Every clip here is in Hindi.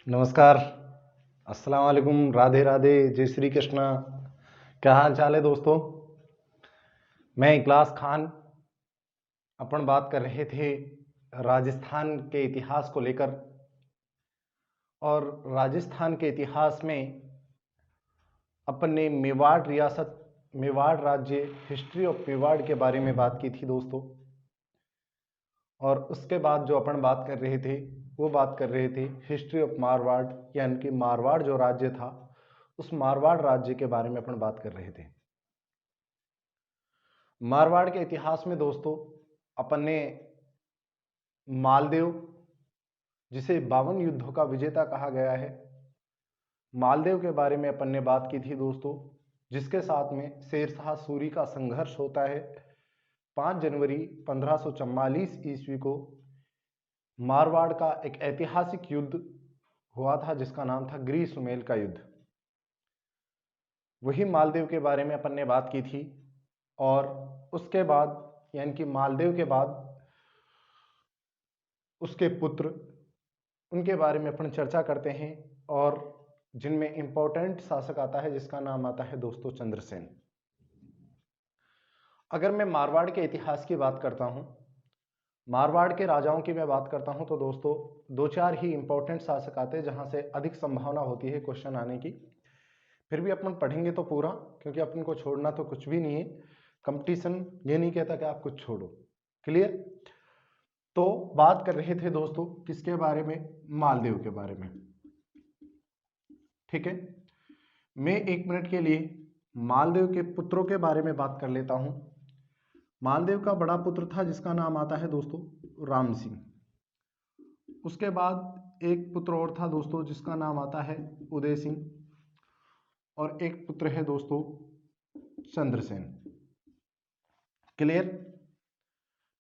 नमस्कार। अस्सलाम वालेकुम। राधे राधे। जय श्री कृष्णा। क्या हाल चाल है दोस्तों। मैं इकलास खान। अपन बात कर रहे थे राजस्थान के इतिहास को लेकर, और राजस्थान के इतिहास में अपन ने मेवाड़ रियासत, मेवाड़ राज्य, हिस्ट्री ऑफ मेवाड़ के बारे में बात की थी दोस्तों। और उसके बाद जो अपन बात कर रहे थे वो बात कर रहे थे हिस्ट्री ऑफ मारवाड़, यानी कि मारवाड़ जो राज्य था उस मारवाड़ राज्य के बारे में अपन बात कर रहे थे। मारवाड़ के इतिहास में दोस्तों अपन ने मालदेव, जिसे 52 युद्धों का विजेता कहा गया है, मालदेव के बारे में अपन ने बात की थी दोस्तों, जिसके साथ में शेरशाह सूरी का संघर्ष होता है 5 जनवरी 1544 ईस्वी को। मारवाड़ का एक ऐतिहासिक युद्ध हुआ था जिसका नाम था ग्रीसुमेल का युद्ध। वही मालदेव के बारे में अपन ने बात की थी। और उसके बाद यानी कि मालदेव के बाद उसके पुत्र, उनके बारे में अपन चर्चा करते हैं, और जिनमें इंपॉर्टेंट शासक आता है जिसका नाम आता है दोस्तों चंद्रसेन। अगर मैं मारवाड़ के इतिहास की बात करता हूं, मारवाड़ के राजाओं की मैं बात करता हूं, तो दोस्तों 2-4 ही इंपॉर्टेंट शासक आते हैं जहां से अधिक संभावना होती है क्वेश्चन आने की। फिर भी अपन पढ़ेंगे तो पूरा, क्योंकि अपन को छोड़ना तो कुछ भी नहीं है। कंपटीशन ये नहीं कहता कि आप कुछ छोड़ो। क्लियर। तो बात कर रहे थे दोस्तों किसके बारे में, मालदेव के बारे में। ठीक है, मैं 1 मिनट के लिए मालदेव के पुत्रों के बारे में बात कर लेता हूं। मालदेव का बड़ा पुत्र था जिसका नाम आता है दोस्तों राम सिंह। उसके बाद एक पुत्र और था दोस्तों जिसका नाम आता है उदय सिंह, और एक पुत्र है दोस्तों चंद्रसेन। क्लियर।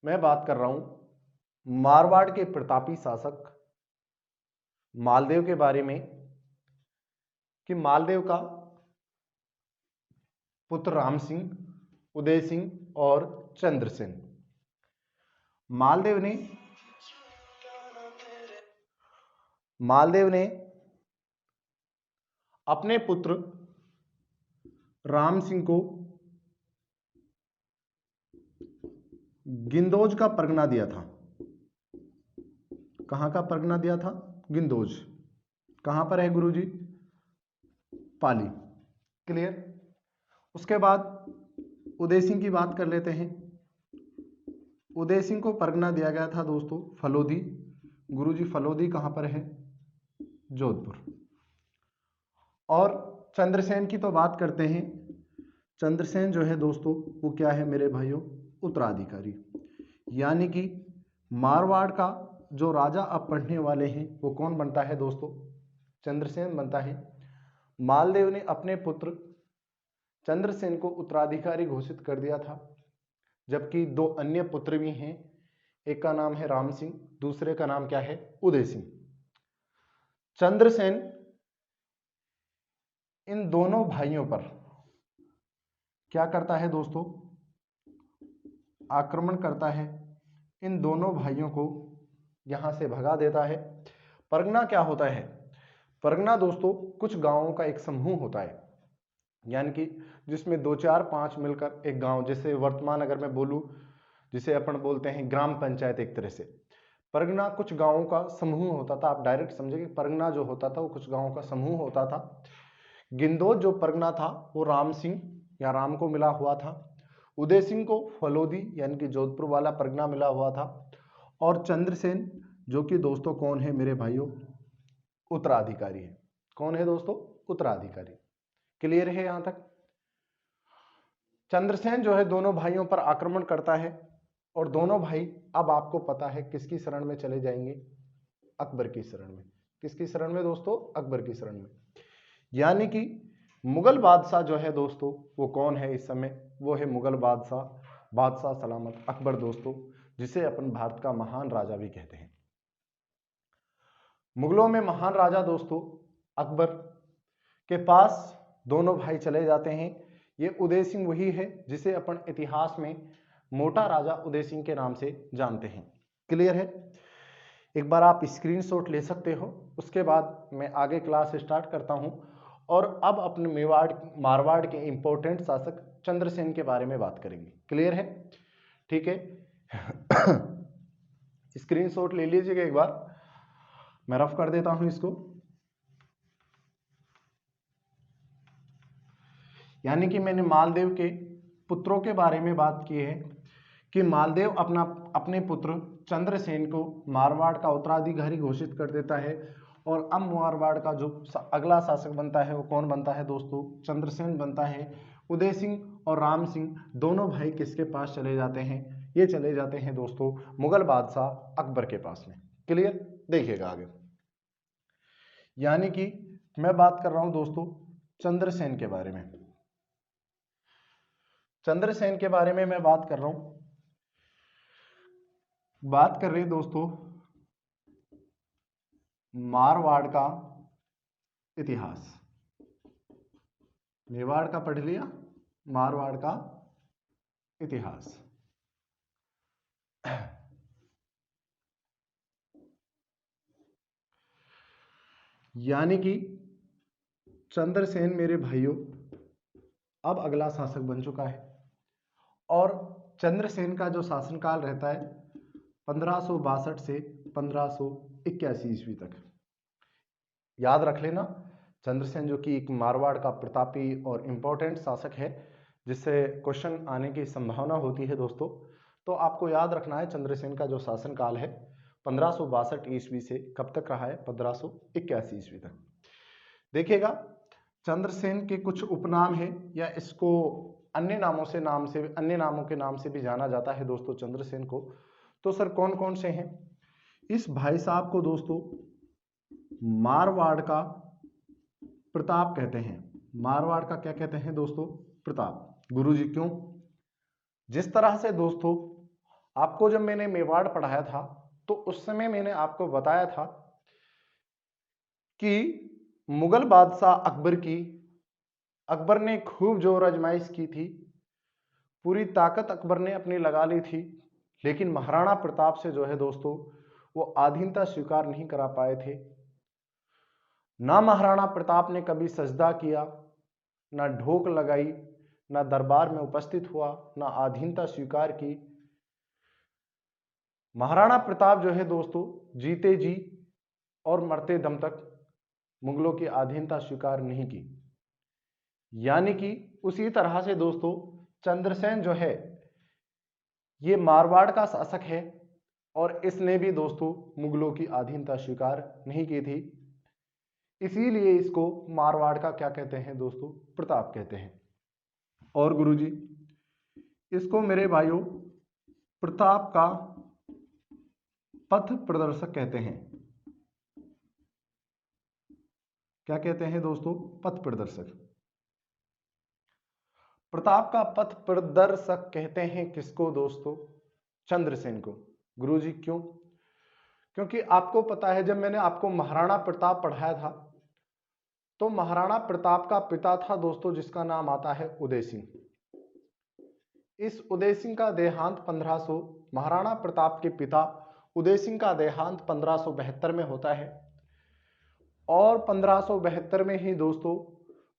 मैं बात कर रहा हूं मारवाड़ के प्रतापी शासक मालदेव के बारे में, कि मालदेव का पुत्र राम सिंह, उदय सिंह और चंद्रसेन। मालदेव ने अपने पुत्र राम सिंह को गिंदोज का परगना दिया था। कहां का परगना दिया था? गिंदोज। कहां पर है गुरुजी? पाली। क्लियर। उसके बाद उदय सिंह की बात कर लेते हैं। उदय सिंह को परगना दिया गया था दोस्तों फलोदी। गुरुजी फलोदी कहां पर है? जोधपुर। और चंद्रसेन की तो बात करते हैं। चंद्रसेन जो है दोस्तों वो क्या है मेरे भाइयों? उत्तराधिकारी। यानी कि मारवाड़ का जो राजा अब पढ़ने वाले हैं वो कौन बनता है दोस्तों? चंद्रसेन बनता है। मालदेव ने अपने पुत्र चंद्रसेन को उत्तराधिकारी घोषित कर दिया था, जबकि 2 अन्य पुत्र भी हैं। एक का नाम है राम सिंह, दूसरे का नाम क्या है? उदय सिंह। चंद्रसेन इन दोनों भाइयों पर क्या करता है दोस्तों? आक्रमण करता है। इन दोनों भाइयों को यहां से भगा देता है। परगना क्या होता है? परगना दोस्तों कुछ गांवों का एक समूह होता है, यानी कि जिसमें 2, 4, 5 मिलकर एक गांव, जैसे वर्तमान अगर मैं बोलूं जिसे अपन बोलते हैं ग्राम पंचायत, एक तरह से परगना कुछ गांवों का समूह होता था। आप डायरेक्ट समझे कि परगना जो होता था वो कुछ गांवों का समूह होता था। गिंदोज जो परगना था वो राम सिंह या राम को मिला हुआ था। उदय सिंह को फलोदी यानी कि जोधपुर वाला परगना मिला हुआ था। और चंद्रसेन जो कि दोस्तों कौन है मेरे भाइयों? उत्तराधिकारी है। कौन है दोस्तों? उत्तराधिकारी। क्लियर है यहां तक? चंद्रसेन जो है दोनों भाइयों पर आक्रमण करता है, और दोनों भाई अब आपको पता है किसकी शरण में चले जाएंगे? अकबर की शरण में। किसकी शरण में दोस्तों? अकबर की शरण में। यानी कि मुगल बादशाह जो है दोस्तों वो कौन है इस समय? वो है मुगल बादशाह, बादशाह सलामत अकबर दोस्तों, जिसे अपन भारत का महान राजा भी कहते हैं। मुगलों में महान राजा दोस्तों अकबर के पास दोनों भाई चले जाते हैं। ये उदय सिंह वही है जिसे अपन इतिहास में मोटा राजा उदय सिंह के नाम से जानते हैं। क्लियर है? एक बार आप स्क्रीनशॉट ले सकते हो, उसके बाद मैं आगे क्लास स्टार्ट करता हूं और अब अपने मारवाड़ के इंपॉर्टेंट शासक चंद्रसेन के बारे में बात करेंगे। क्लियर है? ठीक है। स्क्रीनशॉट ले लीजिएगा एक बार, मैं रफ कर देता हूं इसको। यानी कि मैंने मालदेव के पुत्रों के बारे में बात की है कि मालदेव अपने पुत्र चंद्रसेन को मारवाड़ का उत्तराधिकारी घोषित कर देता है और अब मारवाड़ का जो अगला शासक बनता है वो कौन बनता है दोस्तों? चंद्रसेन बनता है। उदय सिंह और राम सिंह दोनों भाई किसके पास चले जाते हैं? ये चले जाते हैं दोस्तों मुगल बादशाह अकबर के पास में। क्लियर? देखिएगा आगे। यानी कि मैं बात कर रहा हूं दोस्तों चंद्रसेन के बारे में। चंद्रसेन के बारे में मैं बात कर रहा हूं। बात कर रहे हैं दोस्तों मारवाड़ का इतिहास। मेवाड़ का पढ़ लिया, मारवाड़ का इतिहास। यानी कि चंद्रसेन मेरे भाइयों अब अगला शासक बन चुका है और चंद्रसेन का जो शासनकाल रहता है 1562 से 1581 ईस्वी तक। याद रख लेना, चंद्रसेन जो कि एक मारवाड़ का प्रतापी और इम्पोर्टेंट शासक है जिससे क्वेश्चन आने की संभावना होती है दोस्तों। तो आपको याद रखना है चंद्रसेन का जो शासनकाल है 1562 ईस्वी से कब तक रहा है? 1581 ईस्वी तक। देखिएगा चंद्रसेन के कुछ उपनाम हैं या इसको अन्य नामों के नाम से भी जाना जाता है दोस्तों चंद्रसेन को। तो सर कौन कौन से हैं? इस भाई साहब को दोस्तों मारवाड़ का प्रताप कहते हैं। मारवाड़ का क्या कहते हैं दोस्तों? प्रताप। गुरुजी क्यों? जिस तरह से दोस्तों आपको जब मैंने मेवाड़ पढ़ाया था तो उस समय मैंने आपको बताया था कि मुगल बादशाह अकबर ने खूब जोर आजमाइश की थी, पूरी ताकत अकबर ने अपनी लगा ली थी, लेकिन महाराणा प्रताप से जो है दोस्तों वो अधीनता स्वीकार नहीं करा पाए थे। ना महाराणा प्रताप ने कभी सजदा किया, ना ढोक लगाई, ना दरबार में उपस्थित हुआ, ना अधीनता स्वीकार की। महाराणा प्रताप जो है दोस्तों जीते जी और मरते दम तक मुगलों की अधीनता स्वीकार नहीं की। यानी कि उसी तरह से दोस्तों चंद्रसेन जो है ये मारवाड़ का शासक है और इसने भी दोस्तों मुगलों की अधीनता स्वीकार नहीं की थी, इसीलिए इसको मारवाड़ का क्या कहते हैं दोस्तों? प्रताप कहते हैं। और गुरुजी इसको मेरे भाइयों प्रताप का पथ प्रदर्शक कहते हैं। क्या कहते हैं दोस्तों? पथ प्रदर्शक। प्रताप का पथ प्रदर्शक कहते हैं किसको दोस्तों? चंद्रसेन को। गुरुजी क्यों? क्योंकि आपको पता है जब मैंने आपको महाराणा प्रताप पढ़ाया था तो महाराणा प्रताप का पिता था दोस्तों जिसका नाम आता है उदय सिंह। इस उदय सिंह का देहांत 1500 महाराणा प्रताप के पिता उदय सिंह का देहांत 1572 में होता है और 1572 में ही दोस्तों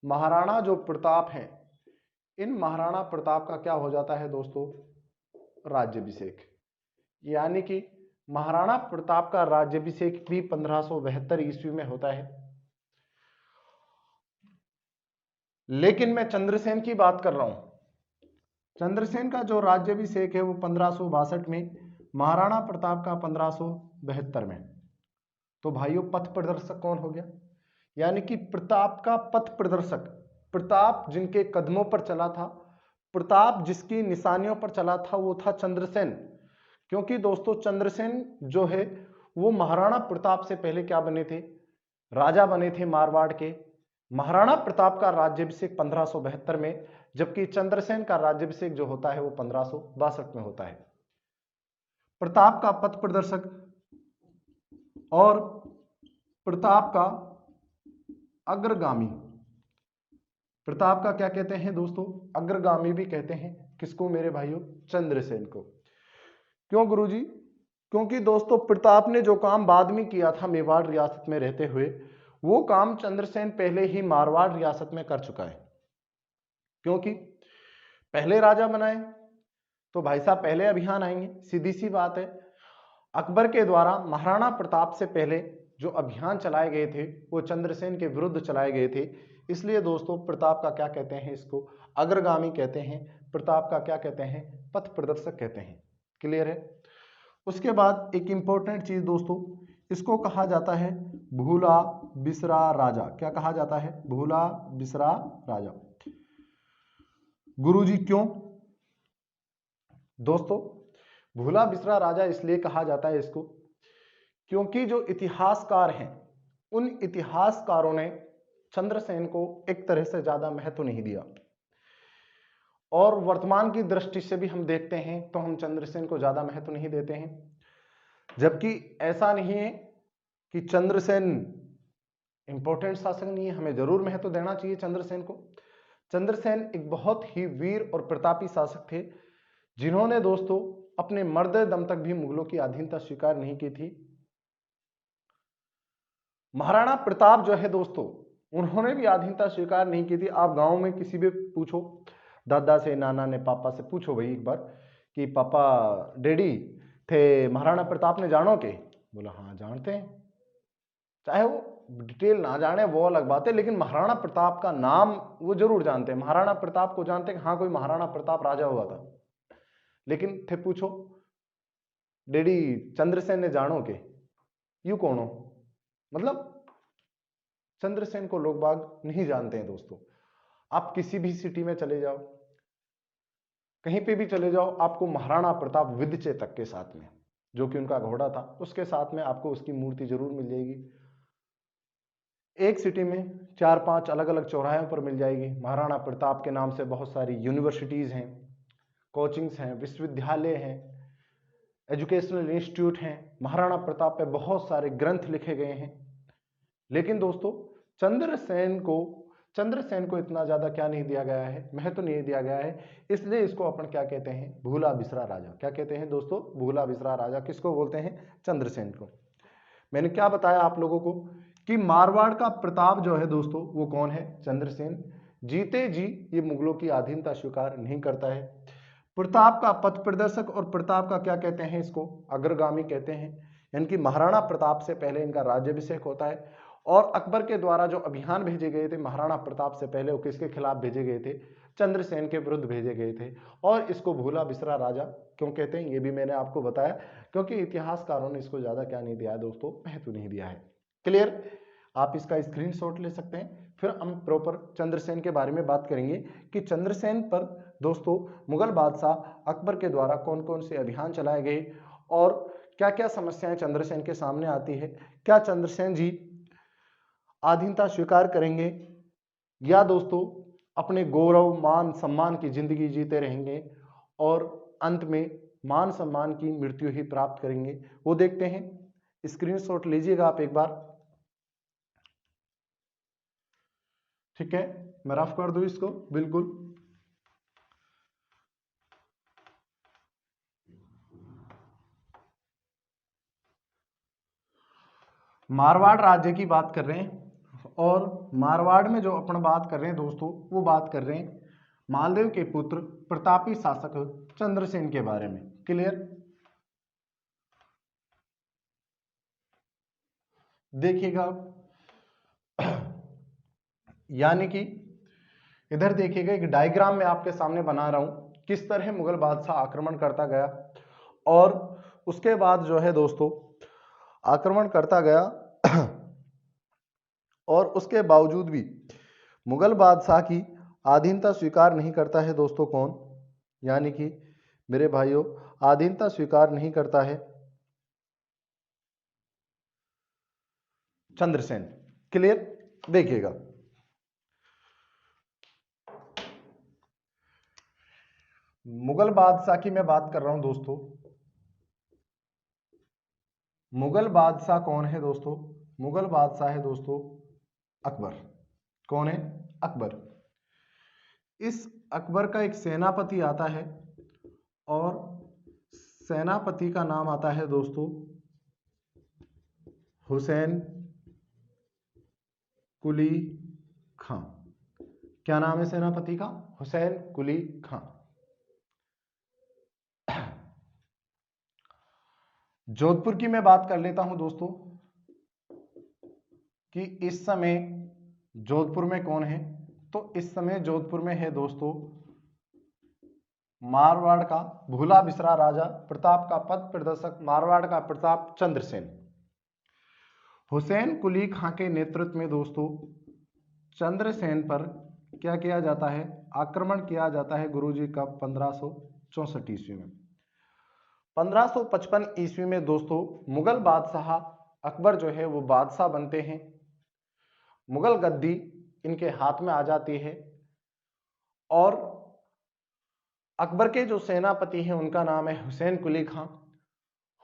महाराणा जो प्रताप हैं इन महाराणा प्रताप का क्या हो जाता है दोस्तों? राज्याभिषेक। यानी कि महाराणा प्रताप का राज्याभिषेक भी 1572 ईस्वी में होता है। लेकिन मैं चंद्रसेन की बात कर रहा हूं। चंद्रसेन का जो राज्याभिषेक है वो 1562 में, महाराणा प्रताप का 1572 में। तो भाइयों पथ प्रदर्शक कौन हो गया? यानी कि प्रताप का पथ प्रदर्शक, प्रताप जिनके कदमों पर चला था, प्रताप जिसकी निशानियों पर चला था वो था चंद्रसेन। क्योंकि दोस्तों चंद्रसेन जो है वो महाराणा प्रताप से पहले क्या बने थे? राजा बने थे मारवाड़ के। महाराणा प्रताप का राज्याभिषेक 1572 में, जबकि चंद्रसेन का राज्याभिषेक जो होता है वो 1562 में होता है। प्रताप का पथ प्रदर्शक और प्रताप का अग्रगामी। प्रताप का क्या कहते हैं दोस्तों? अग्रगामी भी कहते हैं। किसको मेरे भाइयों? चंद्रसेन को। क्यों गुरुजी? क्योंकि दोस्तों प्रताप ने जो काम बाद में किया था मेवाड़ रियासत में रहते हुए, वो काम चंद्रसेन पहले ही मारवाड़ रियासत में कर चुका है। क्योंकि पहले राजा बनाए तो भाई साहब पहले अभियान आएंगे, सीधी सी बात है। अकबर के द्वारा महाराणा प्रताप से पहले जो अभियान चलाए गए थे वो चंद्रसेन के विरुद्ध चलाए गए थे। इसलिए दोस्तों प्रताप का क्या कहते हैं, इसको अग्रगामी कहते हैं। प्रताप का क्या कहते हैं, पथ प्रदर्शक कहते हैं। क्लियर है। उसके बाद एक इंपॉर्टेंट चीज दोस्तों, इसको कहा जाता है भूला बिसरा राजा। क्या कहा जाता है, भूला बिसरा राजा। गुरुजी क्यों दोस्तों भूला बिसरा राजा इसलिए कहा जाता है इसको, क्योंकि जो इतिहासकार हैं उन इतिहासकारों ने चंद्रसेन को एक तरह से ज्यादा महत्व नहीं दिया, और वर्तमान की दृष्टि से भी हम देखते हैं तो हम चंद्रसेन को ज्यादा महत्व नहीं देते हैं। जबकि ऐसा नहीं है कि चंद्रसेन इंपॉर्टेंट शासक नहीं है, हमें जरूर महत्व देना चाहिए चंद्रसेन को। चंद्रसेन एक बहुत ही वीर और प्रतापी शासक थे, जिन्होंने दोस्तों अपने मरते दम तक भी मुगलों की अधीनता स्वीकार नहीं की थी। महाराणा प्रताप जो है दोस्तों, उन्होंने भी अधीनता स्वीकार नहीं की थी। आप गांव में किसी भी पूछो, दादा से, नाना ने, पापा से पूछो भाई एक बार कि पापा डैडी थे महाराणा प्रताप ने जानो के, बोला हाँ जानते हैं। चाहे वो डिटेल ना जाने वो अलग बात है, लेकिन महाराणा प्रताप का नाम वो जरूर जानते हैं। महाराणा प्रताप को जानते हैं, हाँ कोई महाराणा प्रताप राजा हुआ था। लेकिन थे पूछो डैडी चंद्रसेन ने जानो के, यू कौन हो, मतलब चंद्रसेन को लोग बाग नहीं जानते हैं दोस्तों। आप किसी भी सिटी में चले जाओ, कहीं पे भी चले जाओ, आपको महाराणा प्रताप विदचे तक के साथ में, जो कि उनका घोड़ा था, उसके साथ में आपको उसकी मूर्ति जरूर मिल जाएगी। एक सिटी में 4-5 अलग अलग चौराहों पर मिल जाएगी। महाराणा प्रताप के नाम से बहुत सारी यूनिवर्सिटीज हैं, कोचिंग्स हैं, विश्वविद्यालय हैं, एजुकेशनल इंस्टीट्यूट हैं। महाराणा प्रताप पे बहुत सारे ग्रंथ लिखे गए हैं। लेकिन दोस्तों चंद्रसेन को इतना ज्यादा क्या नहीं दिया गया है, महत्व नहीं दिया गया है। इसलिए इसको अपन क्या कहते हैं, भूला बिसरा राजा। क्या कहते हैं दोस्तों, भूला बिसरा राजा। किसको बोलते हैं, चंद्रसेन को। मैंने क्या बताया आप लोगों को कि मारवाड़ का प्रताप जो है दोस्तों वो कौन है, चंद्रसेन। जीते जी ये मुगलों की अधीनता स्वीकार नहीं करता है। प्रताप का पथ प्रदर्शक और प्रताप का क्या कहते हैं, इसको अग्रगामी कहते हैं। यानी कि महाराणा प्रताप से पहले इनका राज्याभिषेक होता है। और अकबर के द्वारा जो अभियान भेजे गए थे महाराणा प्रताप से पहले, वो किसके खिलाफ भेजे गए थे, चंद्रसेन के विरुद्ध भेजे गए थे। और इसको भूला बिसरा राजा क्यों कहते हैं, ये भी मैंने आपको बताया, क्योंकि इतिहासकारों ने इसको ज्यादा क्या नहीं दिया है दोस्तों, महत्व नहीं दिया है। क्लियर। आप इसका स्क्रीनशॉट ले सकते हैं। फिर हम प्रॉपर चंद्रसेन के बारे में बात करेंगे कि चंद्रसेन पर दोस्तों मुगल बादशाह अकबर के द्वारा कौन कौन से अभियान चलाए गए और क्या क्या समस्याएं चंद्रसेन के सामने आती है। क्या चंद्रसेन जी अधीनता स्वीकार करेंगे या दोस्तों अपने गौरव मान सम्मान की जिंदगी जीते रहेंगे और अंत में मान सम्मान की मृत्यु ही प्राप्त करेंगे, वो देखते हैं। स्क्रीनशॉट लीजिएगा आप एक बार, ठीक है। मैं रफ कर दूं इसको, बिल्कुल। मारवाड़ राज्य की बात कर रहे हैं, और मारवाड़ में जो अपन बात कर रहे हैं दोस्तों, वो बात कर रहे हैं मालदेव के पुत्र प्रतापी शासक चंद्रसेन के बारे में। क्लियर। देखिएगा, यानी कि इधर देखिएगा एक डायग्राम में आपके सामने बना रहा हूं, किस तरह मुगल बादशाह आक्रमण करता गया और उसके बाद जो है दोस्तों आक्रमण करता गया और उसके बावजूद भी मुगल बादशाह की अधीनता स्वीकार नहीं करता है दोस्तों। कौन, यानी कि मेरे भाइयों अधीनता स्वीकार नहीं करता है चंद्रसेन। क्लियर। देखिएगा, मुगल बादशाह की मैं बात कर रहा हूं दोस्तों। मुगल बादशाह कौन है दोस्तों, मुगल बादशाह है दोस्तों अकबर। कौन है, अकबर। इस अकबर का एक सेनापति आता है और सेनापति का नाम आता है दोस्तों हुसैन कुली खां। क्या नाम है सेनापति का? हुसैन कुली खां। जोधपुर की मैं बात कर लेता हूं दोस्तों कि इस समय जोधपुर में कौन है। तो इस समय जोधपुर में है दोस्तों मारवाड़ का भूला बिसरा राजा, प्रताप का पथ प्रदर्शक, मारवाड़ का प्रताप चंद्रसेन। हुसैन कुली खां के नेतृत्व में दोस्तों चंद्रसेन पर क्या किया जाता है? आक्रमण किया जाता है गुरुजी का 1564 ईस्वी में। 1555 ईस्वी में दोस्तों मुगल बादशाह अकबर जो है वो बादशाह बनते हैं, मुगल गद्दी इनके हाथ में आ जाती है और अकबर के जो सेनापति हैं उनका नाम है हुसैन कुली खां।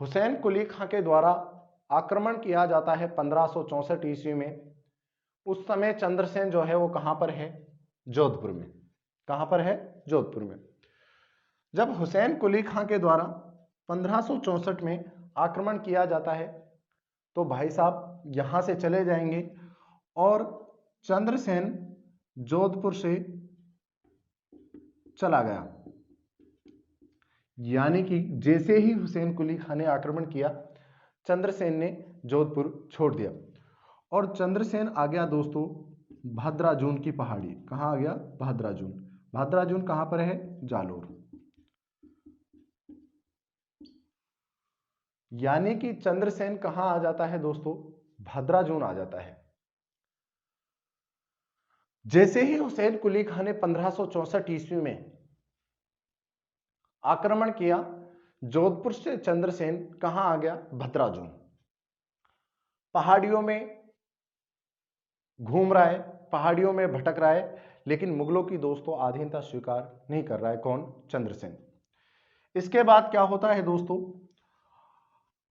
हुसैन कुली खां के द्वारा आक्रमण किया जाता है 1564 ईस्वी में। उस समय चंद्रसेन जो है वो कहां पर है? जोधपुर में। कहां पर है? जोधपुर में। जब हुसैन कुली खां के द्वारा 1564 में आक्रमण किया जाता है तो भाई साहब यहां से चले जाएंगे और चंद्रसेन जोधपुर से चला गया। यानी कि जैसे ही हुसैन कुली खां ने आक्रमण किया चंद्रसेन ने जोधपुर छोड़ दिया और चंद्रसेन आ गया दोस्तों भाद्राजून की पहाड़ी। कहां आ गया? भाद्राजून। भाद्राजून कहां पर है? जालोर। यानी कि चंद्रसेन कहां आ जाता है दोस्तों? भाद्राजून आ जाता है। जैसे ही हुसैन कुली खां ने 1564 ईस्वी में आक्रमण किया जोधपुर से चंद्रसेन कहां आ गया? भद्राजून। पहाड़ियों में घूम रहा है, पहाड़ियों में भटक रहा है, लेकिन मुगलों की दोस्तों अधीनता स्वीकार नहीं कर रहा है। कौन? चंद्रसेन। इसके बाद क्या होता है दोस्तों?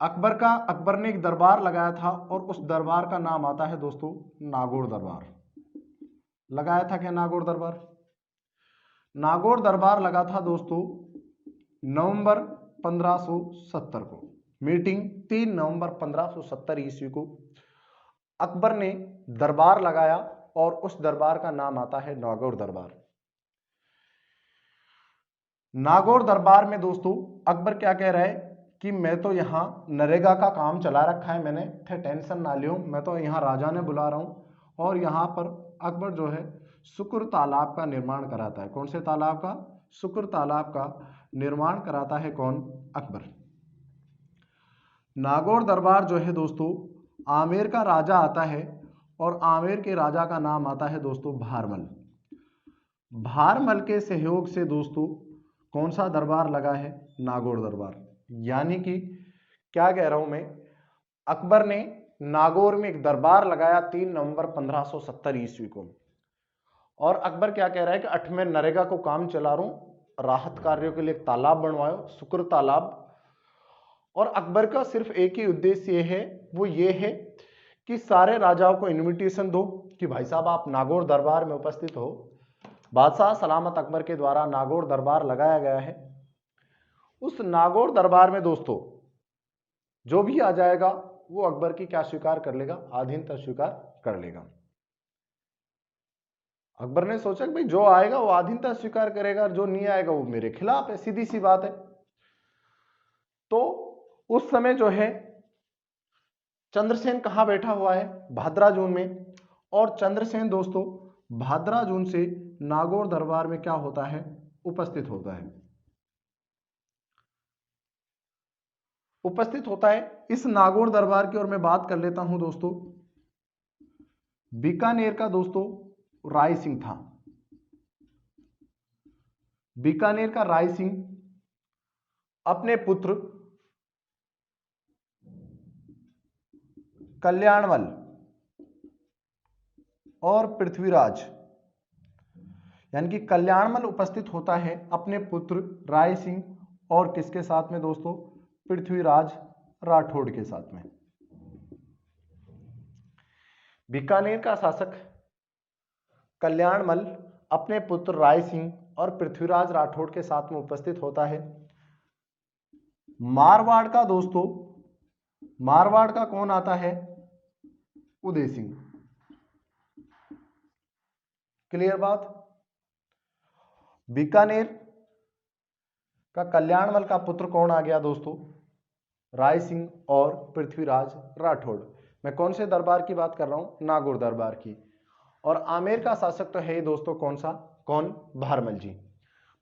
अकबर ने एक दरबार लगाया था और उस दरबार का नाम आता है दोस्तों नागौर दरबार। लगाया था क्या? नागौर दरबार। नागौर दरबार लगा था दोस्तों नवंबर 1570 को। मीटिंग 3 नवंबर 1570 ईस्वी को अकबर ने दरबार लगाया और उस दरबार का नाम आता है नागौर दरबार। नागौर दरबार में दोस्तों अकबर क्या कह रहा है कि मैं तो यहाँ नरेगा का काम चला रखा है मैंने, थे टेंशन ना लियो, मैं तो यहाँ राजा ने बुला रहा हूँ। और यहाँ पर अकबर जो है शुक्र तालाब का निर्माण कराता है। कौन से तालाब का? शुक्र तालाब का निर्माण कराता है कौन? अकबर। नागौर दरबार जो है दोस्तों आमेर का राजा आता है और आमेर के राजा का नाम आता है दोस्तों भारमल। भारमल के सहयोग से दोस्तों कौन सा दरबार लगा है? नागौर दरबार। यानी कि क्या कह रहा हूं मैं, अकबर ने नागौर में एक दरबार लगाया 3 नवंबर 1570 ईस्वी को। और अकबर क्या कह रहा है कि 8वें नरेगा को काम चला रहा हूं, राहत कार्यों के लिए एक तालाब बनवाओ, शुक्र तालाब। और अकबर का सिर्फ एक ही उद्देश्य ये है, वो ये है कि सारे राजाओं को इनविटेशन दो कि भाई साहब आप नागौर दरबार में उपस्थित हो। बादशाह सलामत अकबर के द्वारा नागौर दरबार लगाया गया है। उस नागौर दरबार में दोस्तों जो भी आ जाएगा वो अकबर की क्या स्वीकार कर लेगा? अधीनता स्वीकार कर लेगा। अकबर ने सोचा कि भाई जो आएगा वो अधीनता स्वीकार करेगा, जो नहीं आएगा वो मेरे खिलाफ है, सीधी सी बात है। तो उस समय जो है चंद्रसेन कहां बैठा हुआ है? भाद्राजून में। और चंद्रसेन दोस्तों भाद्राजून से नागौर दरबार में क्या होता है? उपस्थित होता है। उपस्थित होता है। इस नागौर दरबार की ओर मैं बात कर लेता हूं दोस्तों। बीकानेर का दोस्तों राय सिंह था। बीकानेर का राय सिंह अपने पुत्र कल्याणमल और पृथ्वीराज, यानी कि कल्याणमल उपस्थित होता है अपने पुत्र राय सिंह और किसके साथ में दोस्तों? पृथ्वीराज राठौड़ के साथ में। बीकानेर का शासक कल्याणमल अपने पुत्र राय सिंह और पृथ्वीराज राठौड़ के साथ में उपस्थित होता है। मारवाड़ का दोस्तों, मारवाड़ का कौन आता है? उदय सिंह। क्लियर बात? बीकानेर का कल्याणमल का पुत्र कौन आ गया दोस्तों? राय सिंह और पृथ्वीराज राठौड़। मैं कौन से दरबार की बात कर रहा हूं? नागौर दरबार की। और आमेर का शासक तो है दोस्तों कौन सा? कौन? भारमल जी।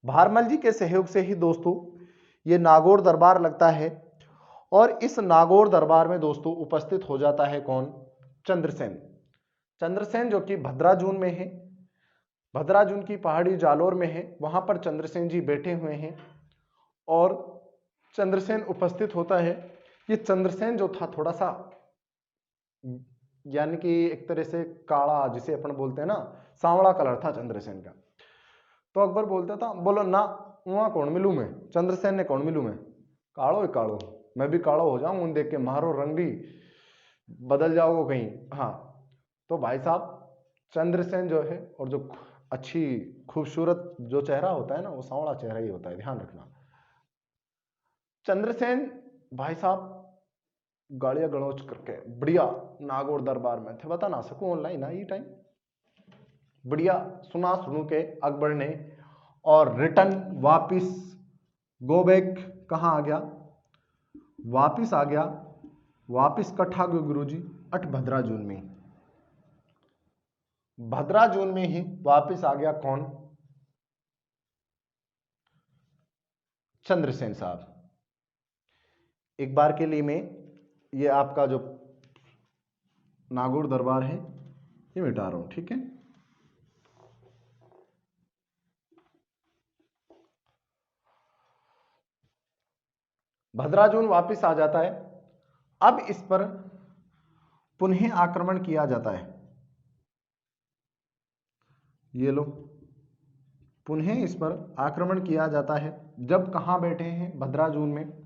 भारमल जी के सहयोग से ही दोस्तों ये नागौर दरबार लगता है। और इस नागौर दरबार में दोस्तों उपस्थित हो जाता है कौन? चंद्रसेन। चंद्रसेन जो कि भद्राजून में है, भद्राजून की पहाड़ी जालोर में है, वहां पर चंद्रसेन जी बैठे हुए हैं और चंद्रसेन उपस्थित होता है। ये चंद्रसेन जो था थोड़ा सा यानी कि एक तरह से काला, जिसे अपन बोलते हैं ना, सांवला कलर था चंद्रसेन का। तो अकबर बोलता था, बोलो ना वहां कौन मिलू मैं? चंद्रसेन ने कौन मिलू मैं? कालो ही कालो, मैं भी कालो हो जाऊं, उन देख के मारो रंग भी बदल जाओगे कहीं। हाँ, तो भाई साहब चंद्रसेन जो है, और जो अच्छी खूबसूरत जो चेहरा होता है ना, वो सांवला चेहरा ही होता है, ध्यान रखना। चंद्रसेन भाई साहब गालियां गलौज करके बढ़िया नागौर दरबार में थे, बता ना सकूं ऑनलाइन आई टाइम, बढ़िया सुना सुनू के अकबर ने और रिटर्न वापिस गो बैक कहां आ गया? वापिस आ गया, वापिस कठा गयो गुरुजी? भद्राजून में, भद्राजून में ही वापिस आ गया कौन? चंद्रसेन साहब। एक बार के लिए मैं ये आपका जो नागौर दरबार है ये मिटा रहा हूं, ठीक है? भद्राजून वापिस आ जाता है। अब इस पर पुनः आक्रमण किया जाता है। ये लो, पुनः इस पर आक्रमण किया जाता है। जब कहां बैठे हैं? भद्राजून में।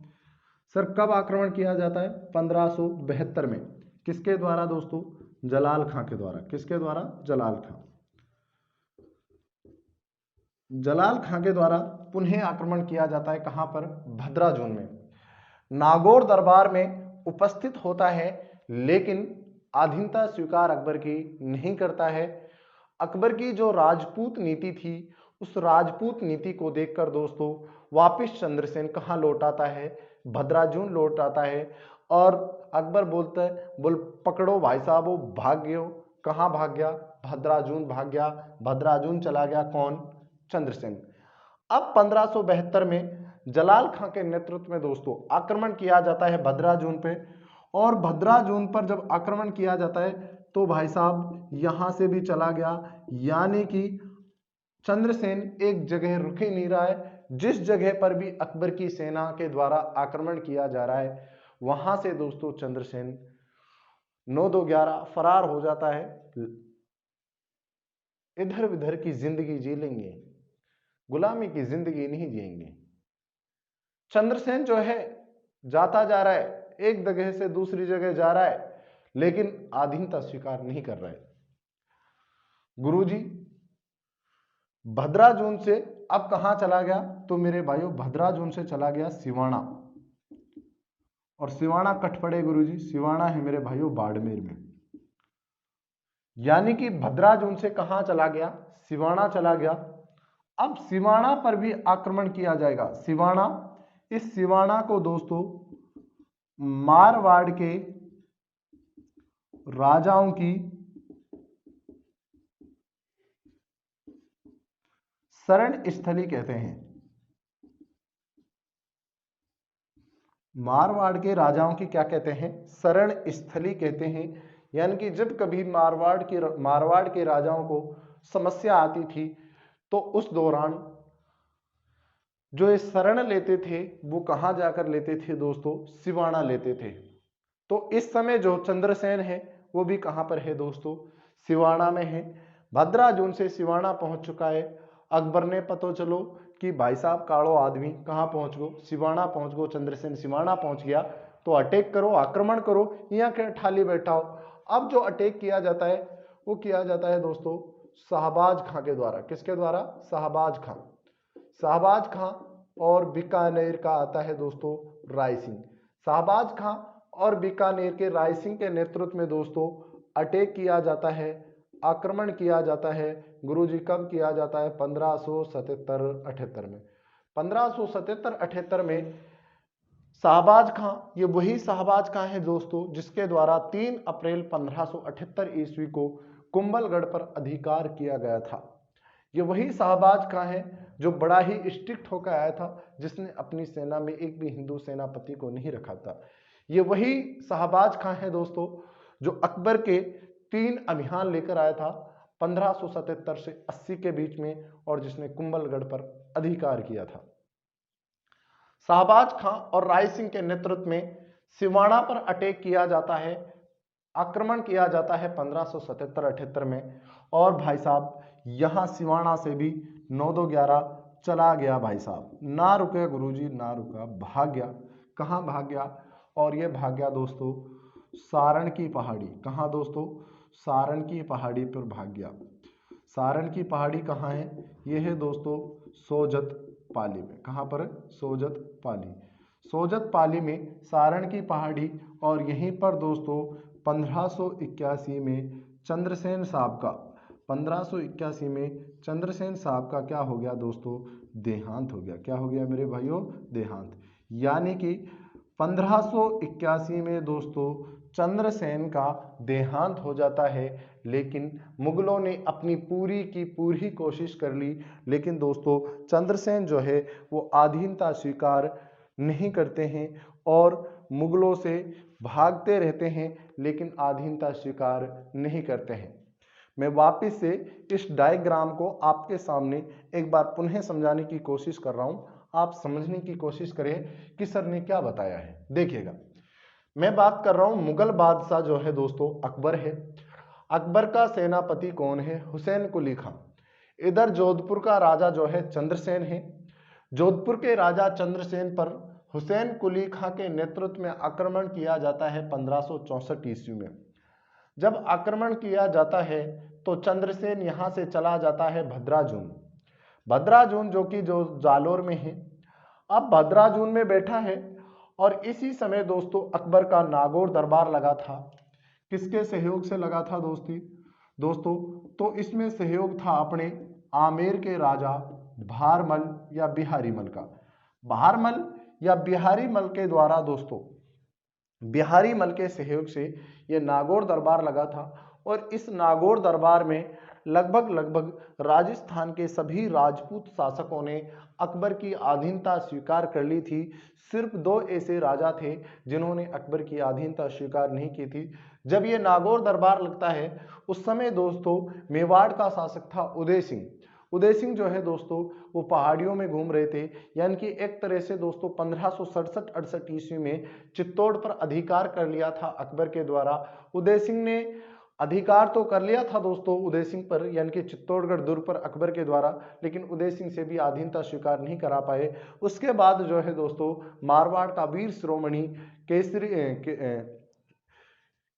सर कब आक्रमण किया जाता है? 1572 में। किसके द्वारा दोस्तों? जलाल खां के द्वारा। किसके द्वारा? जलाल खां। जलाल खां के द्वारा पुनः आक्रमण किया जाता है। कहां पर? भद्राजून में। नागौर दरबार में उपस्थित होता है, लेकिन अधीनता स्वीकार अकबर की नहीं करता है। अकबर की जो राजपूत नीति थी, उस राजपूत नीति को देखकर दोस्तों वापिस चंद्रसेन कहां लौट आता है? भद्राजून लौट आता है। और अकबर बोलता है, बोल पकड़ो भाई साहब, वो भाग गयो। कहां भाग गया? भद्राजून भाग गया। भद्राजून चला गया कौन? चंद्रसेन। अब 1572 में जलाल खां के नेतृत्व में दोस्तों आक्रमण किया जाता है भद्राजून पे। और भद्राजून पर जब आक्रमण किया जाता है तो भाई साहब यहां से भी चला गया, यानी कि चंद्रसेन एक जगह रुक ही नहीं रहा है। जिस जगह पर भी अकबर की सेना के द्वारा आक्रमण किया जा रहा है, वहां से दोस्तों चंद्रसेन 9-2-11 फरार हो जाता है। इधर उधर की जिंदगी जी लेंगे, गुलामी की जिंदगी नहीं जिएंगे। चंद्रसेन जो है जाता जा रहा है, एक जगह से दूसरी जगह जा रहा है, लेकिन अधीनता स्वीकार नहीं कर रहा है। गुरुजी भद्राजून से अब कहां चला गया? तो मेरे भाइयों भद्राजून से चला गया सिवाना। और सिवाना कट पड़े गुरुजी? सिवाना है मेरे भाइयों बाड़मेर में। यानी कि भद्राजून से कहां चला गया? सिवाना चला गया। अब सिवाना पर भी आक्रमण किया जाएगा। सिवाना, इस सिवाना को दोस्तों मारवाड़ के राजाओं की शरण स्थली कहते हैं। मारवाड़ के राजाओं की क्या कहते हैं? शरण स्थली कहते हैं। यानी कि जब कभी मारवाड़ के राजाओं को समस्या आती थी, तो उस दौरान जो ये शरण लेते थे वो कहां जाकर लेते थे दोस्तों? सिवाना लेते थे। तो इस समय जो चंद्रसेन है वो भी कहां पर है दोस्तों? सिवाना में है। भद्राजून से सिवाना पहुंच चुका है। अकबर ने पता चलो कि भाई साहब कालो आदमी कहां पहुंच गो? सिवाना पहुंच गो। चंद्रसेन सिवाना पहुंच गया, तो अटैक करो, आक्रमण करो, यहाँ के ठाली बैठा हो। अब जो अटैक किया जाता है वो किया जाता है दोस्तों शाहबाज खां के द्वारा। किसके द्वारा? शाहबाज खां। शाहबाज खां और बीकानेर का आता है दोस्तों राय सिंह। शाहबाज खां और बीकानेर के राय सिंह के नेतृत्व में दोस्तों अटैक किया जाता है, आक्रमण किया जाता है। गुरुजी कब किया जाता है? 1577-78 में। 1577-78 में शाहबाज खां, ये वही शाहबाज खां है दोस्तों जिसके द्वारा 3 अप्रैल 1578 ईस्वी को कुंभलगढ़ पर अधिकार किया गया था। ये वही शाहबाज खां है जो बड़ा ही स्ट्रिक्ट होकर आया था, जिसने अपनी सेना में एक भी हिंदू सेनापति को नहीं रखा था। ये वही शाहबाज खां है दोस्तों जो अकबर के 3 अभियान लेकर आया था 1577 से 80 के बीच में, और जिसने कुंभलगढ़ पर अधिकार किया था। शाहबाज खां और राय सिंह के नेतृत्व में सिवाना पर अटैक किया जाता है, आक्रमण किया जाता है 1577-78 में। और भाई साहब यहां सिवाना से भी 9-2-11 चला गया भाई साहब, ना रुके गुरुजी, ना रुका, भाग गया। कहां भाग गया? और ये भाग गया दोस्तों सारण की पहाड़ी। कहां दोस्तों? सारण की पहाड़ी पर भाग गया। सारण की पहाड़ी कहां है? यह है दोस्तों सोजत पाली में। कहां पर? सोजत पाली। सोजत पाली में सारण की पहाड़ी। और यहीं पर दोस्तों 1581 में चंद्रसेन साहब का 1581 में चंद्रसेन साहब का क्या हो गया दोस्तों? देहांत हो गया। क्या हो गया मेरे भाइयों? देहांत। यानी कि 1581 में दोस्तों चंद्रसेन का देहांत हो जाता है, लेकिन मुगलों ने अपनी पूरी की पूरी कोशिश कर ली, लेकिन दोस्तों चंद्रसेन जो है वो अधीनता स्वीकार नहीं करते हैं और मुगलों से भागते रहते हैं, लेकिन अधीनता स्वीकार नहीं करते हैं। मैं वापस से इस डायग्राम को आपके सामने एक बार पुनः समझाने की कोशिश कर रहा हूं, आप समझने की कोशिश करें कि सर ने क्या बताया है। देखिएगा, मैं बात कर रहा हूं मुगल बादशाह जो है दोस्तों अकबर है। अकबर का सेनापति कौन है? हुसैन कुली खां। इधर जोधपुर का राजा जो है चंद्रसेन है। जोधपुर के राजा चंद्रसेन पर हुसैन कुली खां के नेतृत्व में आक्रमण किया जाता है 1564 ईस्वी में। जब आक्रमण किया जाता है तो चंद्रसेन यहां से चला जाता है भद्राजून। भद्राजून जो कि जो जालोर में है। अब भद्राजून में बैठा है और इसी समय दोस्तों अकबर का नागौर दरबार लगा था। किसके सहयोग से लगा था दोस्तों? तो इसमें सहयोग था अपने आमेर के राजा भारमल या बिहारी मल का। भारमल या बिहारी मल के द्वारा दोस्तों, बिहारी मल के सहयोग से यह नागौर दरबार लगा था। और इस नागौर दरबार में लगभग राजस्थान के सभी राजपूत शासकों ने अकबर की अधीनता स्वीकार कर ली थी। सिर्फ 2 ऐसे राजा थे जिन्होंने अकबर की अधीनता स्वीकार नहीं की थी। जब ये नागौर दरबार लगता है उस समय दोस्तों मेवाड़ का शासक था उदय सिंह। उदय सिंह जो है दोस्तों वो पहाड़ियों में घूम रहे थे, यानी कि एक तरह से दोस्तों 1567-68 ईस्वी में चित्तौड़ पर अधिकार कर लिया था अकबर के द्वारा। उदय सिंह ने अधिकार तो कर लिया था दोस्तों उदय सिंह पर, यानी कि चित्तौड़गढ़ दुर्ग पर अकबर के द्वारा, लेकिन उदय सिंह से भी अधीनता स्वीकार नहीं करा पाए। उसके बाद जो है दोस्तों मारवाड़ का वीर शिरोमणि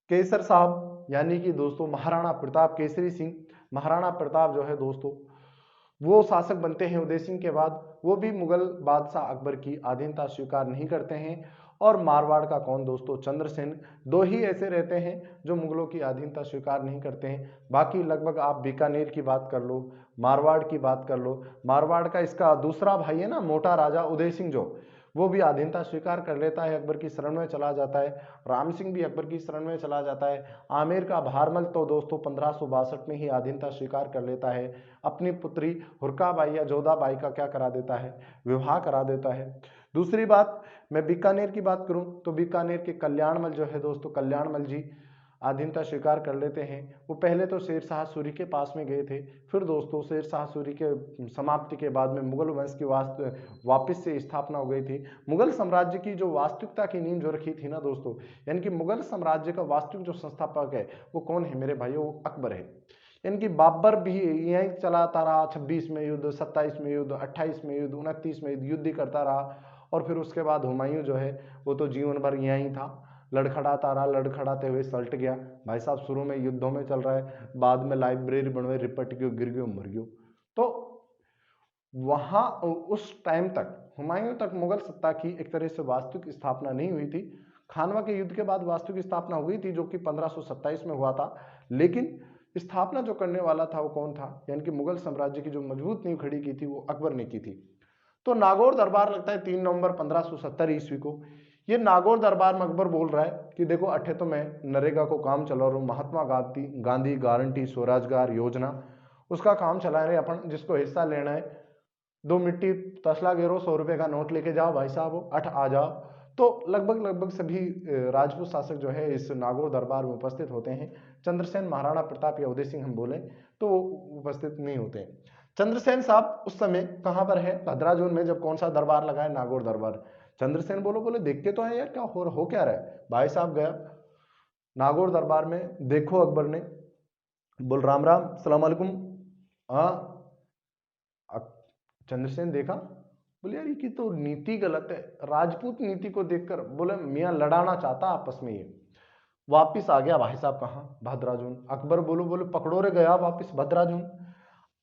केसर साहब, यानी कि दोस्तों महाराणा प्रताप केसरी सिंह, महाराणा प्रताप जो है दोस्तों वो शासक बनते हैं उदय सिंह के बाद। वो भी मुगल बादशाह अकबर की अधीनता स्वीकार नहीं करते हैं। और मारवाड़ का कौन दोस्तों? चंद्रसेन। 2 ही ऐसे रहते हैं जो मुगलों की अधीनता स्वीकार नहीं करते हैं। बाकी लगभग आप बीकानेर की बात कर लो, मारवाड़ की बात कर लो। मारवाड़ का इसका दूसरा भाई है ना मोटा राजा उदय सिंह, जो वो भी अधीनता स्वीकार कर लेता है, अकबर की शरण में चला जाता है। राम सिंह भी अकबर की शरण में चला जाता है। आमेर का भारमल तो दोस्तों 1562 में ही अधीनता स्वीकार कर लेता है। अपनी पुत्री हुरकाबाई या जोधाबाई का क्या करा देता है? विवाह करा देता है। दूसरी बात, मैं बीकानेर की बात करूं तो बीकानेर के कल्याणमल जो है दोस्तों, कल्याणमल जी अधीनता स्वीकार कर लेते हैं। वो पहले तो शेरशाह सूरी के पास में गए थे, फिर दोस्तों शेरशाह सूरी के समाप्ति के बाद में मुगल वंश की वापस से स्थापना हो गई थी। मुगल साम्राज्य की जो वास्तविकता की नींव जो रखी थी ना दोस्तों, यानी कि मुगल साम्राज्य का वास्तविक जो संस्थापक है वो कौन है मेरे भाइयों? वो अकबर है। यानी कि बाबर भी यहीं चलाता रहा, 26 में युद्ध, 27 में युद्ध, 28 में युद्ध, 29 में युद्ध ही करता रहा। और फिर उसके बाद हुमायूं जो है वो तो जीवन भर यहीं था, लड़खड़ाता रहा, लड़खड़ाते हुए सल्ट गया। भाई साहब शुरू में युद्धों में चल रहा है, बाद में लाइब्रेरी बनवे, रिपट गयो, गिर गयो, मर गयो। तो वहां उस टाइम तक हुमायूं तक मुगल सत्ता की एक तरह से वास्तविक स्थापना नहीं हुई थी। खानवा के युद्ध के बाद वास्तविक स्थापना हुई थी, जो कि 1527 में हुआ था। लेकिन स्थापना जो करने वाला था वो कौन था, यानी कि मुगल साम्राज्य की जो मजबूत नींव खड़ी की थी वो अकबर ने की थी। तो नागौर दरबार लगता है 3 नवंबर 1570 ईस्वी को। ये नागौर दरबार में अकबर बोल रहा है कि देखो अठे तो मैं नरेगा को काम चला रहा हूँ, महात्मा गांधी गारंटी स्वरोजगार योजना उसका काम चला रहे अपन, जिसको हिस्सा लेना है 2 मिट्टी तसला गेरो 100 रुपए का नोट लेके जाओ भाई साहब, अठ आ जाओ। तो लगभग सभी राजपूत शासक जो है इस नागौर दरबार में उपस्थित होते हैं। चंद्रसेन, महाराणा प्रताप या उदय सिंह हम बोले तो वो उपस्थित नहीं होते हैं। चंद्रसेन साहब उस समय कहां पर है, भद्राजून में। जब कौन सा दरबार लगा है, नागौर दरबार। चंद्रसेन बोले देखते तो है यार क्या हो क्या रहा है। भाई साहब गया नागौर दरबार में, देखो अकबर ने बोल राम राम सलाम अलैकुम। हाँ, चंद्रसेन देखा, बोले यार ये तो नीति गलत है। राजपूत नीति को देखकर बोले मियां लड़ाना चाहता आपस में। ये वापिस आ गया भाई साहब कहां, भद्राजून। अकबर बोले पकड़ो रे गया वापिस भद्राजून।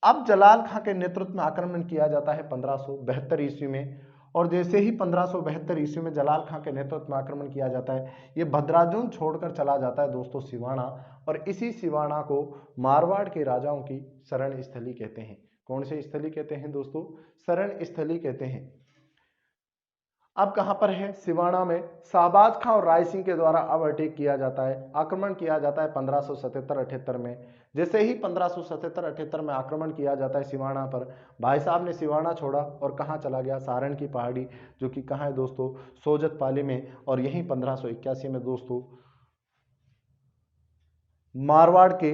अब जलाल खां के नेतृत्व में आक्रमण किया जाता है 1572 ईस्वी में। और जैसे ही 1572 ईस्वी में जलाल खां के नेतृत्व में आक्रमण किया जाता है, ये भद्राजून छोड़कर चला जाता है दोस्तों सिवाना। और इसी सिवाना को मारवाड़ के राजाओं की शरण स्थली कहते हैं। कौन से स्थली कहते हैं दोस्तों, शरण स्थली कहते हैं। अब कहां पर है, सिवाना में। शाहबाज खां और राय सिंह के द्वारा अब अटैक किया जाता है, आक्रमण किया जाता है 1577-78 में। जैसे ही 1577-78 में आक्रमण किया जाता है सिवाना पर, भाई साहब ने सिवाना छोड़ा और कहां चला गया, सारण की पहाड़ी, जो कि कहां है दोस्तों, सोजत पाली में। और यहीं 1581 में दोस्तों मारवाड़ के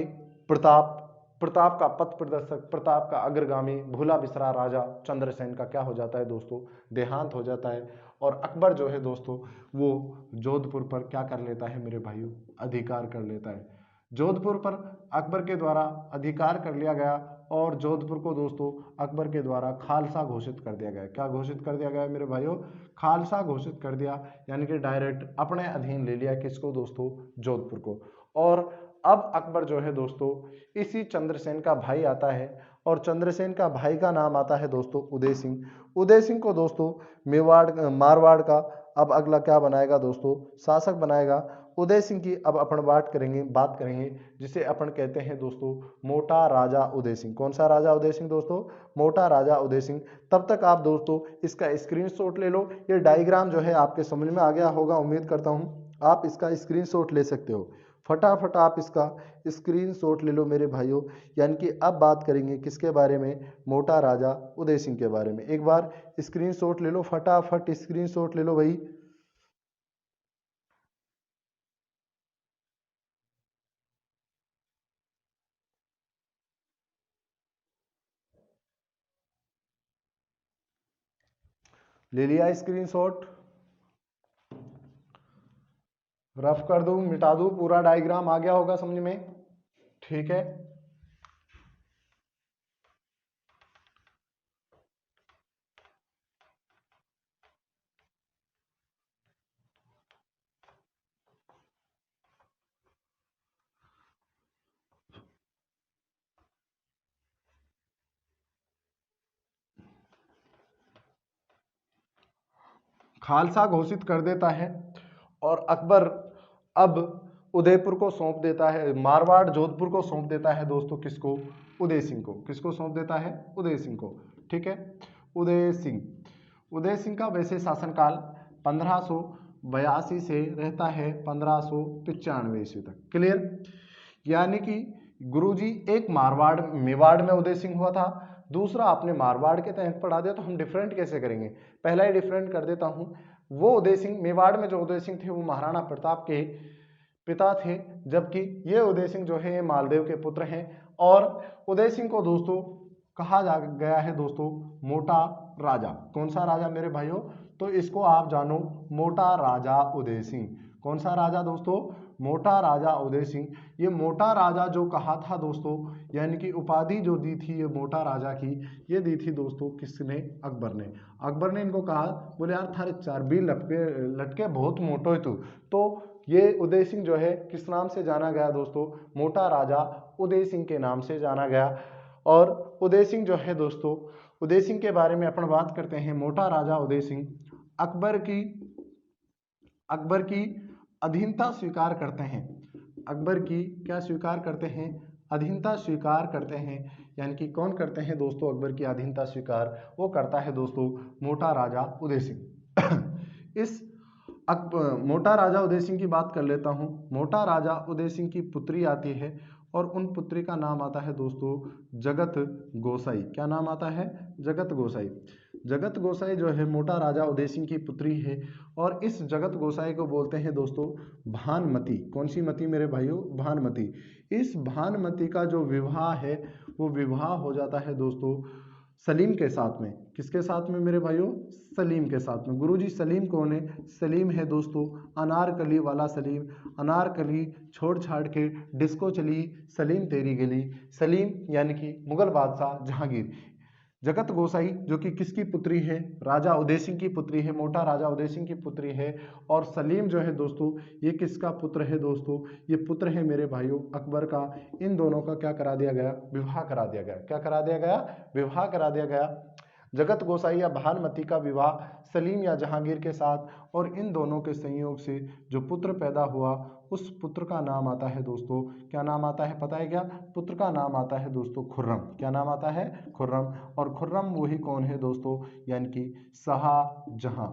प्रताप प्रताप का पथ प्रदर्शक, प्रताप का अग्रगामी, भूला बिसरा राजा चंद्रसेन का क्या हो जाता है दोस्तों, देहांत हो जाता है। और अकबर जो है दोस्तों वो जोधपुर पर क्या कर लेता है मेरे भाइयों, अधिकार कर लेता है। जोधपुर पर अकबर के द्वारा अधिकार कर लिया गया। और जोधपुर को दोस्तों अकबर के द्वारा खालसा घोषित कर दिया गया। क्या घोषित कर दिया गया मेरे भाइयों, खालसा घोषित कर दिया, यानी कि डायरेक्ट अपने अधीन ले लिया। किसको दोस्तों, जोधपुर को। और अब अकबर जो है दोस्तों इसी चंद्रसेन का भाई आता है, और चंद्रसेन का भाई का नाम आता है दोस्तों उदय सिंह। उदय सिंह को दोस्तों मारवाड़ का अब अगला क्या बनाएगा दोस्तों, शासक बनाएगा। उदय सिंह की अब अपन बात करेंगे जिसे अपन कहते हैं दोस्तों मोटा राजा उदय सिंह। कौन सा राजा उदय सिंह दोस्तों, मोटा राजा उदय सिंह। तब तक आप दोस्तों इसका स्क्रीनशॉट ले लो। ये डायग्राम जो है आपके समझ में आ गया होगा, उम्मीद करता हूं आप इसका स्क्रीनशॉट ले सकते हो। फटाफट आप इसका स्क्रीनशॉट ले लो मेरे भाइयों। यानी कि अब बात करेंगे किसके बारे में, मोटा राजा उदय सिंह के बारे में। एक बार स्क्रीनशॉट ले लो, फटाफट स्क्रीनशॉट ले लो भाई। ले लिया स्क्रीनशॉट, रफ कर दूं, मिटा दूं, पूरा डायग्राम आ गया होगा समझ में, ठीक है। खालसा घोषित कर देता है और अकबर अब उदयपुर को सौंप देता है, मारवाड़ जोधपुर को सौंप देता है दोस्तों, किसको, उदय सिंह को। किसको सौंप देता है, उदय सिंह को, ठीक है। उदय सिंह का वैसे शासनकाल 1582 से रहता है 1595 ईस्वी तक। क्लियर, यानी कि गुरुजी एक मेवाड़ में उदय सिंह हुआ था, दूसरा आपने मारवाड़ के तहत पढ़ा दिया। तो हम डिफरेंट कैसे करेंगे, पहला ही डिफरेंट कर देता हूं। वो उदय सिंह, मेवाड़ में जो उदय सिंह थे वो महाराणा प्रताप के पिता थे, जबकि ये उदय सिंह जो है ये मालदेव के पुत्र हैं। और उदय सिंह को दोस्तों कहा जा गया है दोस्तों मोटा राजा। कौन सा राजा मेरे भाइयों, तो इसको आप जानो, मोटा राजा उदय सिंह। कौन सा राजा दोस्तों, मोटा राजा उदय सिंह। ये मोटा राजा जो कहा था दोस्तों, यानी कि उपाधि जो दी थी ये मोटा राजा की, ये दी थी दोस्तों किसने, अकबर ने। अकबर ने इनको कहा, बोले यार थारे चर्बी लटके बहुत मोटो है तू। तो ये उदय सिंह जो है किस नाम से जाना गया दोस्तों, मोटा राजा उदय सिंह के नाम से जाना गया। और उदय सिंह जो है दोस्तों, उदय सिंह के बारे में अपन बात करते हैं। मोटा राजा उदय सिंह अकबर की अधीनता स्वीकार करते हैं। अकबर की क्या स्वीकार करते हैं? अधीनता स्वीकार करते हैं। यानी कि कौन करते हैं दोस्तों अकबर की अधीनता स्वीकार? वो करता है दोस्तों मोटा राजा उदय सिंह। इस मोटा राजा उदय सिंह की बात कर लेता हूँ। मोटा राजा उदय सिंह की पुत्री आती है और उन पुत्री का नाम आता है दोस्तों जगत गोसाई। क्या नाम आता है? जगत गोसाई। जगत गोसाई जो है मोटा राजा उदय सिंह की पुत्री है और इस जगत गोसाई को बोलते हैं दोस्तों भानुमति। कौन सी मति मेरे भाइयों? भानुमति। इस भानुमति का जो विवाह है वो विवाह हो जाता है दोस्तों सलीम के साथ में। किसके साथ में मेरे भाइयों? सलीम के साथ में। गुरुजी सलीम कौन है? सलीम है दोस्तों अनारकली वाला सलीम। अनारकली छोड़ छाड़ के डिस्को चली सलीम तेरी गली। सलीम यानी कि मुगल बादशाह जहांगीर। जगत गोसाई जो कि किसकी पुत्री है? राजा उदय सिंह की पुत्री है। मोटा राजा उदय सिंह की पुत्री है। और सलीम जो है दोस्तों ये किसका पुत्र है दोस्तों? ये पुत्र है मेरे भाइयों अकबर का। इन दोनों का क्या करा दिया गया? विवाह करा दिया गया। क्या करा दिया गया? विवाह करा दिया गया। जगत गोसाई या भानुमति का विवाह सलीम या जहांगीर के साथ, और इन दोनों के संयोग से जो पुत्र पैदा हुआ उस पुत्र का नाम आता है दोस्तों, क्या नाम आता है पता है क्या? पुत्र का नाम आता है दोस्तों खुर्रम। क्या नाम आता है? खुर्रम। और खुर्रम वही कौन है दोस्तों? यानी कि शाहजहां।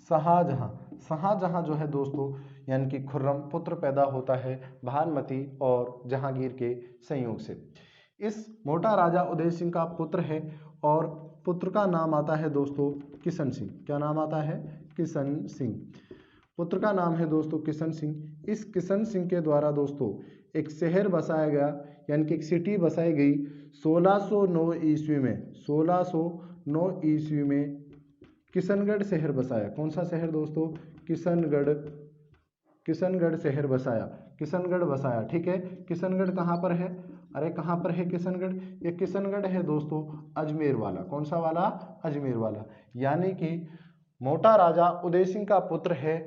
शाहजहां। शाहजहां जो है दोस्तों यानी कि खुर्रम पुत्र पैदा होता है भानुमति और जहांगीर के संयोग से। इस मोटा राजा उदय सिंह का पुत्र है और पुत्र का नाम आता है दोस्तों किशन सिंह। क्या नाम आता है? किशन सिंह। पुत्र का नाम है दोस्तों किशन सिंह। इस किशन सिंह के द्वारा दोस्तों एक शहर बसाया गया यानी कि एक सिटी बसाई गई 1609 ईस्वी में। 1609 ईस्वी में किशनगढ़ शहर बसाया। कौन सा शहर दोस्तों? किशनगढ़। किशनगढ़ शहर बसाया। किशनगढ़ बसाया। ठीक है। किशनगढ़ कहाँ पर है? अरे कहाँ पर है किशनगढ़? ये किशनगढ़ है दोस्तों अजमेर वाला। कौन सा वाला? अजमेर वाला। यानी कि मोटा राजा उदय सिंह का पुत्र है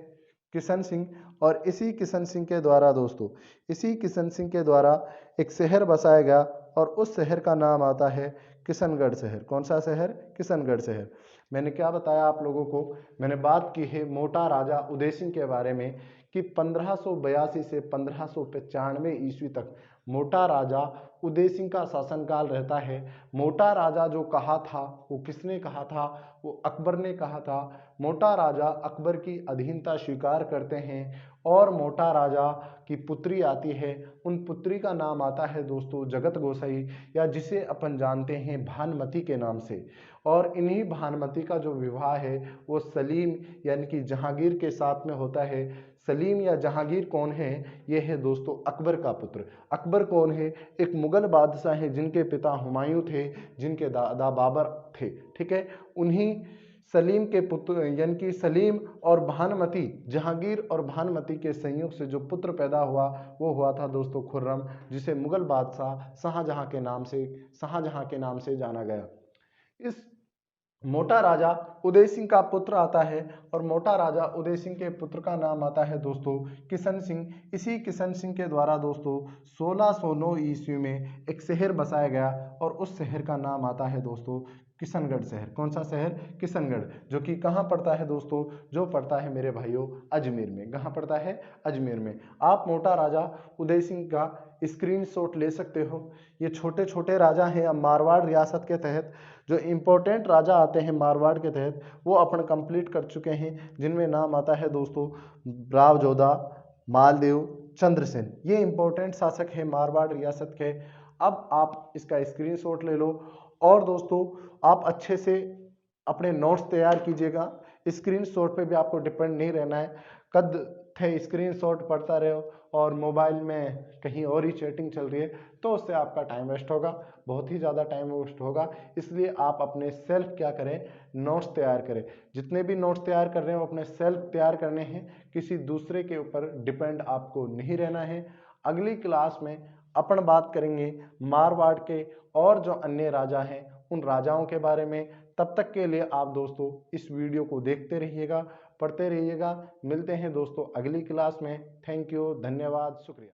किशन सिंह और इसी किशन सिंह के द्वारा दोस्तों इसी किशन सिंह के द्वारा एक शहर बसाया गया और उस शहर का नाम आता है किशनगढ़ शहर। कौन सा शहर? किशनगढ़ शहर। मैंने क्या बताया आप लोगों को? मैंने बात की है मोटा राजा उदय सिंह के बारे में कि 1582 से 1595 ईस्वी तक मोटा राजा उदय सिंह का शासनकाल रहता है। मोटा राजा जो कहा था वो किसने कहा था? वो अकबर ने कहा था। मोटा राजा अकबर की अधीनता स्वीकार करते हैं और मोटा राजा की पुत्री आती है। उन पुत्री का नाम आता है दोस्तों जगत गोसाई या जिसे अपन जानते हैं भानुमति के नाम से। और इन्हीं भानुमति का जो विवाह है वो सलीम यानी कि जहांगीर के साथ में होता है। सलीम या जहांगीर कौन है? ये है दोस्तों अकबर का पुत्र। अकबर कौन है? एक मुगल बादशाह है जिनके पिता हुमायूं थे, जिनके दादा बाबर थे। ठीक है। उन्हीं सलीम के पुत्र यानी कि सलीम और भानुमति, जहांगीर और भानुमति के संयोग से जो पुत्र पैदा हुआ वो हुआ था दोस्तों खुर्रम, जिसे मुगल बादशाह शाहजहां के नाम से जाना गया। इस मोटा राजा उदय सिंह का पुत्र आता है और मोटा राजा उदय सिंह के पुत्र का नाम आता है दोस्तों किशन सिंह। इसी किशन सिंह के द्वारा दोस्तों 1609 ईस्वी में एक शहर बसाया गया और उस शहर का नाम आता है दोस्तों किशनगढ़ शहर। कौन सा शहर? किशनगढ़, जो कि कहाँ पड़ता है दोस्तों? जो पड़ता है मेरे भाइयों अजमेर में। कहाँ पड़ता है? अजमेर में। आप मोटा राजा उदय सिंह का स्क्रीनशॉट ले सकते हो। ये छोटे छोटे राजा हैं। अब मारवाड़ रियासत के तहत जो इम्पोर्टेंट राजा आते हैं मारवाड़ के तहत वो अपन कंप्लीट कर चुके हैं, जिनमें नाम आता है दोस्तों राव जोधा, मालदेव, चंद्रसेन। ये इम्पोर्टेंट शासक है मारवाड़ रियासत के। अब आप इसका स्क्रीनशॉट ले लो और दोस्तों आप अच्छे से अपने नोट्स तैयार कीजिएगा। स्क्रीनशॉट पे भी आपको डिपेंड नहीं रहना है। कद थे स्क्रीनशॉट पढ़ता रहो और मोबाइल में कहीं और ही चैटिंग चल रही है तो उससे आपका टाइम वेस्ट होगा, बहुत ही ज़्यादा टाइम वेस्ट होगा। इसलिए आप अपने सेल्फ क्या करें? नोट्स तैयार करें। जितने भी नोट्स तैयार कर रहे हैं वो अपने सेल्फ तैयार करने हैं, किसी दूसरे के ऊपर डिपेंड आपको नहीं रहना है। अगली क्लास में अपन बात करेंगे मारवाड़ के और जो अन्य राजा हैं उन राजाओं के बारे में। तब तक के लिए आप दोस्तों इस वीडियो को देखते रहिएगा, पढ़ते रहिएगा। मिलते हैं दोस्तों अगली क्लास में। थैंक यू, धन्यवाद, शुक्रिया।